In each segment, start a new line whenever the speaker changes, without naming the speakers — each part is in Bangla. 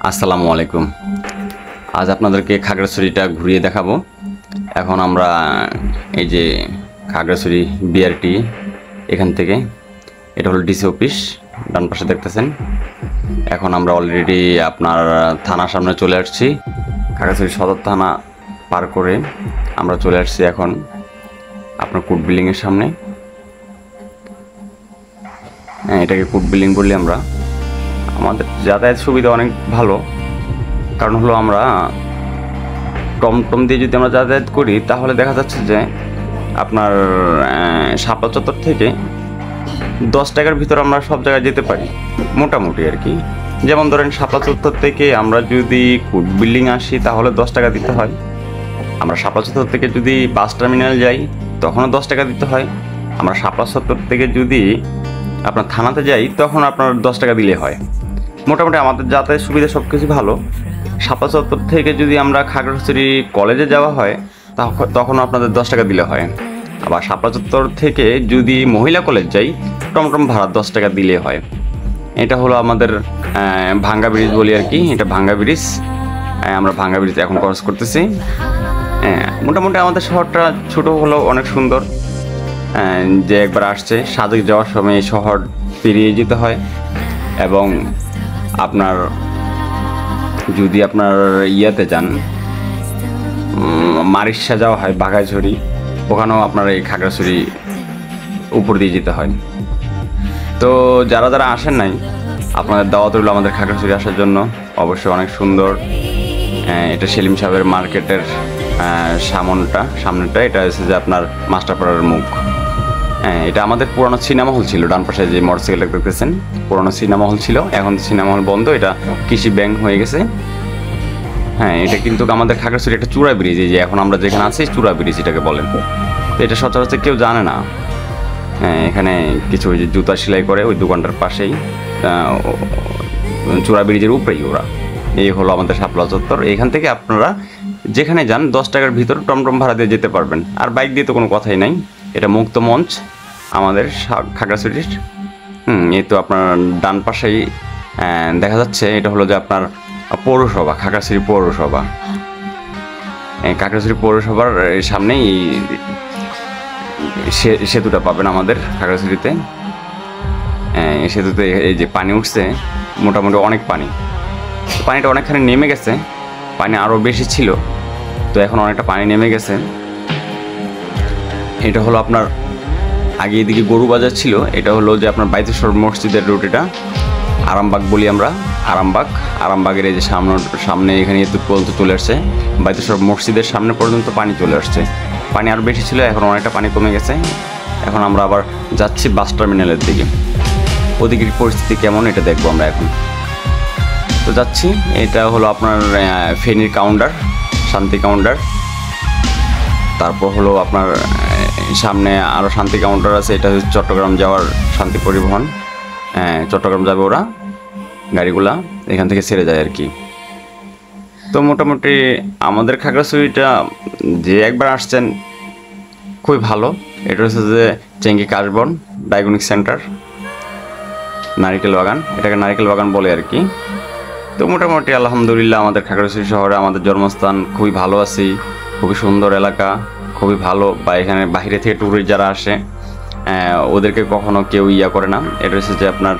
আসসালামু আলাইকুম। আজ আপনাদেরকে খাগড়াছড়িটা ঘুরিয়ে দেখাবো। এখন আমরা এই যে খাগড়াছড়ি বিআরটি এখান থেকে, এটা হলো ডিসি অফিস, ডান পাশে দেখতেছেন। এখন আমরা অলরেডি আপনার থানার সামনে চলে আসছি। খাগড়াছড়ি সদর থানা পার করে আমরা চলে আসছি এখন আপনার কোর্ট বিল্ডিংয়ের সামনে। এটাকে কোর্ট বিল্ডিং বললি আমরা। আমাদের যাতায়াত সুবিধা অনেক ভালো, কারণ হলো আমরা টমটম দিয়ে যদি আমরা যাতায়াত করি তাহলে দেখা যাচ্ছে যে আপনার শাপলা চত্বর থেকে 10 টাকার ভিতর আমরা সব জায়গায় যেতে পারি মোটামুটি আর কি। যেমন ধরেন শাপলা চত্বর থেকে আমরা যদি কোর্ট বিল্ডিং আসি তাহলে 10 টাকা দিতে হয়। আমরা শাপলা চত্বর থেকে যদি বাস টার্মিনাল যাই তখনও 10 টাকা দিতে হয়। আমরা শাপলা চত্বর থেকে যদি আপনার থানাতে যাই তখন আপনার 10 টাকা দিলে হয়। মোটামুটি আমাদের যাতায়াত সুবিধা সব কিছু ভালো। শাপলা চত্বর থেকে যদি আমরা খাগড়াছড়ি কলেজে যাওয়া হয় তখন আপনাদের 10 টাকা দিলে হয়। আবার শাপলা চত্বর থেকে যদি মহিলা কলেজ যাই টমটম ভাড়া 10 টাকা দিলে হয়। এটা হলো আমাদের ভাঙ্গা ব্রিজ বলি আর কি, এটা ভাঙ্গা ব্রিজ। আমরা ভাঙ্গা ব্রিজ এখন ক্রস করতেছি। মোটামুটি আমাদের শহরটা ছোট হলেও অনেক সুন্দর। যে একবার আসছে সাজেক যাওয়ার সময় শহর পেরিয়ে যেতে হয়, এবং আপনার যদি আপনার ইয়াতে যান মারিশা যাওয়া হয় বাঘাইছড়ি, ওখানেও আপনার এই খাগড়াছড়ি উপর দিয়ে যেতে হয়। তো যারা যারা আসেন নাই আপনাদের দাওয়াত রইল আমাদের খাগড়াছড়ি আসার জন্য। অবশ্যই অনেক সুন্দর। এটা সেলিম সাহেবের মার্কেটের সামনেটা এটা হচ্ছে যে আপনার মাস্টারপাড়ার মুখ। এটা আমাদের পুরনো সিনেমা হল ছিল। ডান পাশে যে মোটরসাইকেলটা দেখতেছেন পুরনো সিনেমা হল ছিল, এখন সিনেমা হল বন্ধ, এটা কৃষি ব্যাংক হয়ে গেছে। এটা কিন্তু আমাদের খাগড়াছড়ি একটা চূড়া ব্রিজ, এই যে এখন আমরা যেখানে আছি চূড়া ব্রিজ এটাকে বলেন। তো এটা সচরাচর কেউ জানে না। এখানে কিছু ওই যে জুতা সেলাই করে ওই দোকানটার পাশেই, চূড়া ব্রিজের উপরেই ওরা। এই হলো আমাদের শাপলা চত্বর। এখান থেকে আপনারা যেখানে যান 10 টাকার ভিতর টমটম ভাড়া দিয়ে যেতে পারবেন। আর বাইক দিয়ে তো কোনো কথাই নাই। এটা মুক্ত মঞ্চ আমাদের খাগড়াছড়ির। এই তো আপনার ডান পাশেই দেখা যাচ্ছে এটা হলো যে আপনার পৌরসভা, খাগড়াছড়ি পৌরসভা। খাগড়াছড়ি পৌরসভার সামনেই সেতুটা পাবেন আমাদের খাগড়াছড়িতে। এই সেতুতে এই যে পানি উঠছে, মোটামুটি অনেক পানিটা অনেকখানি নেমে গেছে। পানি আরও বেশি ছিল, তো এখন অনেকটা পানি নেমে গেছে। এটা হলো আপনার আগে এদিকে গরু বাজার ছিল, এটা হলো যে আপনার বাইতেশ্বর মসজিদের রুট। এটা আরামবাগ বলি আমরা, আরামবাগের এই যে সামনে এখানে এত পর্যন্ত চলে আসছে। বাইতেশ্বর মসজিদের সামনে পর্যন্ত পানি চলে আসছে। পানি আরও বেশি ছিল, এখন অনেকটা পানি কমে গেছে। এখন আমরা আবার যাচ্ছি বাস টার্মিনালের দিকে। ওদিকের পরিস্থিতি কেমন এটা দেখবো আমরা এখন। তো যাচ্ছি, এটা হলো আপনার ফেনীর কাউন্টার, শান্তি কাউন্টার। তারপর হলো আপনার সামনে আরও শান্তি কাউন্টার আছে, এটা হচ্ছে চট্টগ্রাম যাওয়ার শান্তি পরিবহন। চট্টগ্রাম যাবে ওরা গাড়িগুলা, এখান থেকে ছেড়ে যায় আর কি। তো মোটামুটি আমাদের খাগড়াছড়িটা যে একবার আসছেন খুবই ভালো। এটা হচ্ছে যে চেঙ্গি কাশবন ডায়াগনস্টিক সেন্টার, নারিকেল বাগান, এটাকে নারিকেল বাগান বলে আর কি। তো মোটামুটি আলহামদুলিল্লাহ আমাদের খাগড়াছড়ি শহরে আমাদের জন্মস্থান, খুবই ভালো আছি। খুবই সুন্দর এলাকা, খুবই ভালো। বা এখানে বাইরে থেকে ট্যুরিস্ট যারা আসে ওদেরকে কখনো কেউ ইয়া করে না। এটা হচ্ছে যে আপনার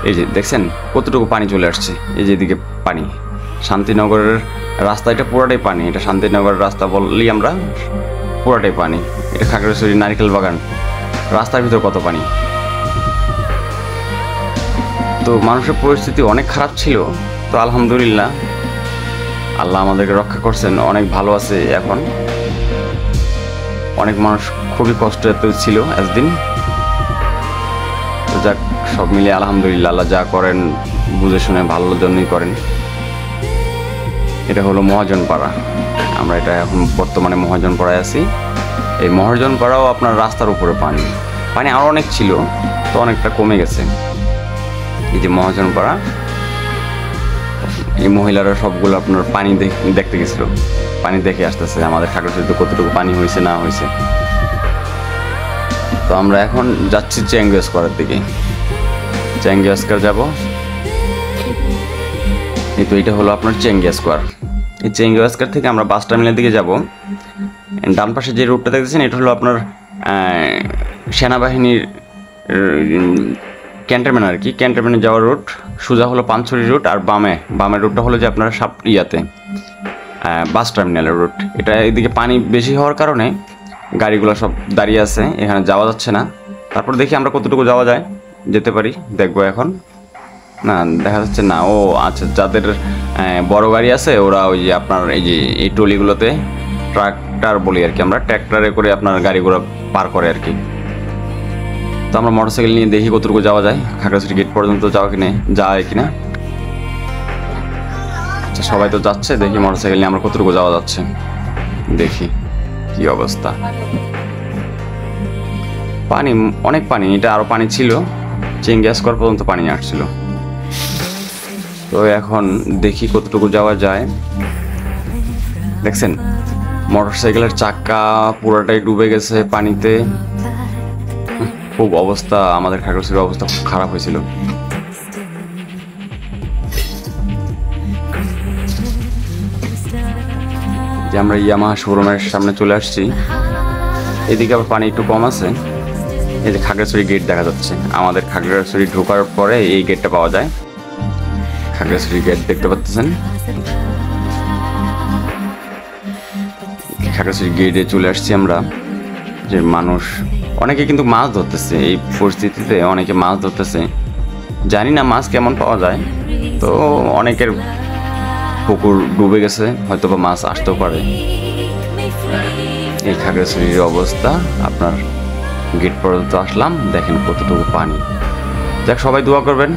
এই যে দেখছেন কতটুকু পানি চলে আসছে, এই যে এদিকে পানি। শান্তিনগরের রাস্তা এটা পুরাটাই পানি, এটা শান্তিনগরের রাস্তা বললেই আমরা, পুরাটাই পানি। এটা খাগড়াছড়ি নারিকেল বাগান, রাস্তার ভিতর কত পানি। তো মানুষের পরিস্থিতি অনেক খারাপ ছিল, তো আলহামদুলিল্লাহ আল্লাহ আমাদেরকে রক্ষা করছেন, অনেক ভালো আছে এখন। অনেক মানুষ খুবই কষ্ট ছিল একদিন। তো যাক, সব মিলিয়ে আলহামদুলিল্লাহ আল্লাহ যা করেন বুঝে শুনে ভালোর জন্যই করেন। এটা হলো মহাজনপাড়া, আমরা এটা এখন বর্তমানে মহাজনপাড়ায় আছি। এই মহাজনপাড়াও আপনার রাস্তার উপরে পানি আরও অনেক ছিল, তো অনেকটা কমে গেছে। এই যে মহাজনপাড়া, এই মহিলারা সবগুলো আপনার পানি দেখতে গেছিল, পানি দেখে আসতেছে আমাদের খাগড়াছড়িতে কতটুকু পানি হয়েছে না হয়েছে। তো আমরা এখন যাচ্ছি চেঙ্গি স্কোয়ারের দিকে। চেঙ্গি স্কোয়ার যাব। এই তো এটা হলো আপনার চেঙ্গিয়া স্কোয়ার। এই চেঙ্গিয়া স্কোয়ার থেকে আমরা বাস টার্মিনালের দিকে যাব। ডান পাশে যে রুটটা দেখতেছেন এটা হলো আপনার সেনাবাহিনীর ক্যান্টনমেন্ট আর কি, ক্যান্টনমেন্টে যাওয়ার রুট। সোজা হলো পানছড়ি রুট, আর বামের রুটটা হলো যে আপনার বাস টার্মিনালের রুট। এটা এদিকে পানি বেশি হওয়ার কারণে গাড়িগুলো সব দাঁড়িয়ে আছে, এখানে যাওয়া যাচ্ছে না। তারপর দেখি আমরা কতটুকু যাওয়া যায়, যেতে পারি, দেখবো এখন। না, দেখা যাচ্ছে না। ও আচ্ছা, যাদের বড় গাড়ি আছে ওরা ওই যে আপনার এই ট্রলিগুলোতে ট্রাক্টর বলি আর কি, আমরা ট্র্যাক্টরে করে আপনার গাড়িগুলো পার করে আর কি। তো আমরা মোটরসাইকেল নিয়ে দেখি কতটুকু যাওয়া যায়, খাগড়াছড়ি গেট পর্যন্ত যায় কিনা। আচ্ছা, সবাই তো যাচ্ছে, দেখি মোটরসাইকেল নিয়ে আমরা কতটুকু যাওয়া যাচ্ছে, দেখি কি অবস্থা। পানি, অনেক পানি, এটা আরো পানি ছিল, চেঙ্গিয়া স্কোয়ার পর্যন্ত পানি আসছিল। তো এখন দেখি কতটুকু যাওয়া যায়। দেখছেন মোটরসাইকেলের চাকা পুরোটাই ডুবে গেছে পানিতে। খুব অবস্থা, আমাদের খাগড়াছড়ির অবস্থা খুব খারাপ হয়েছিল। যে আমরা ইয়ামাহা শোরুমের সামনে চলে আসছি, এদিকে আবার পানি একটু কম আছে। এই যে খাগড়াছড়ি গেট দেখা যাচ্ছে, আমাদের খাগড়াছড়ি ঢোকার পরে এই গেটটা পাওয়া যায়। খাগড়াছড়ি গেট দেখতে পাচ্ছেন, খাগড়াছড়ি গেটে চলে আসছি আমরা। যে মানুষ অনেকে কিন্তু মাছ ধরতেছে, এই পরিস্থিতিতে অনেকে মাছ ধরতেছে। জানি না মাছ কেমন পাওয়া যায়, তো অনেকের পুকুর ডুবে গেছে, হয়তো বা মাছ আসতেও পারে। এই খাগড়াছড়ির অবস্থা, আপনার গেট পর্যন্ত আসলাম, দেখেন কতটুকু পানি। যাক, সবাই দোয়া করবেন।